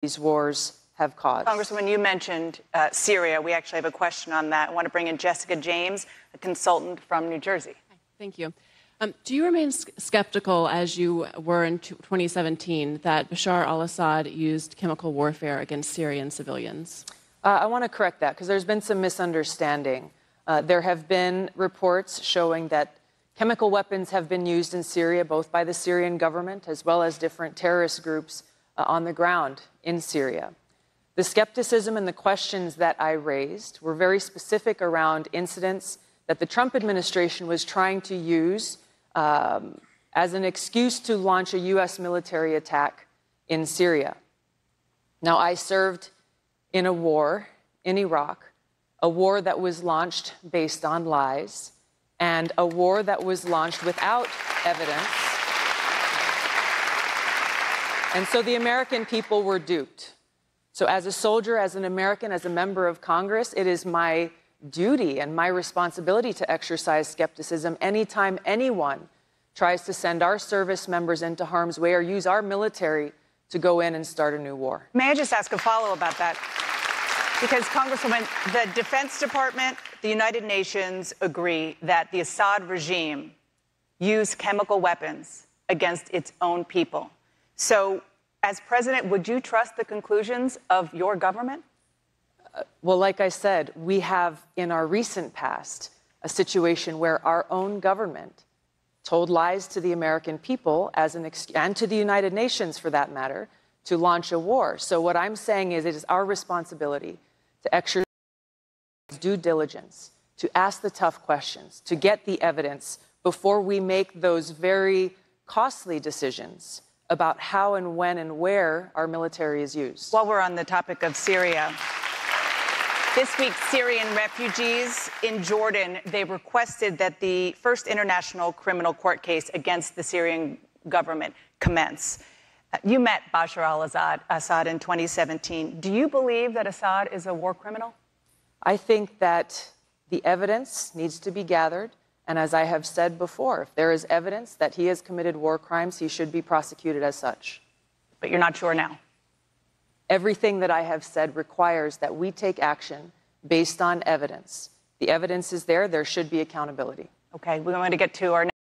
these wars have caused. Congresswoman, you mentioned Syria. We actually have a question on that. I want to bring in Jessica James, a consultant from New Jersey. Thank you. Do you remain skeptical, as you were in 2017, that Bashar al-Assad used chemical warfare against Syrian civilians? I want to correct that because there's been some misunderstanding. There have been reports showing that chemical weapons have been used in Syria, both by the Syrian government as well as different terrorist groups on the ground in Syria. The skepticism and the questions that I raised were very specific around incidents that the Trump administration was trying to use as an excuse to launch a U.S. military attack in Syria. Now, I served in a war in Iraq, a war that was launched based on lies, and a war that was launched without evidence. And so the American people were duped. So as a soldier, as an American, as a member of Congress, it is my duty and my responsibility to exercise skepticism anytime anyone tries to send our service members into harm's way or use our military to go in and start a new war. May I just ask a follow about that? Because, Congresswoman, the Defense Department, the United Nations agree that the Assad regime used chemical weapons against its own people. So, as president, would you trust the conclusions of your government? Well, like I said, we have in our recent past a situation where our own government told lies to the American people and to the United Nations, for that matter, to launch a war. So what I'm saying is it is our responsibility to exercise due diligence, to ask the tough questions, to get the evidence before we make those very costly decisions about how and when and where our military is used. While we're on the topic of Syria, this week, Syrian refugees in Jordan, they requested that the first international criminal court case against the Syrian government commence. You met Bashar al-Assad in 2017. Do you believe that Assad is a war criminal? I think that the evidence needs to be gathered. And as I have said before, if there is evidence that he has committed war crimes, he should be prosecuted as such. But you're not sure now? Everything that I have said requires that we take action based on evidence. The evidence is there. There should be accountability. Okay, we're going to get to our next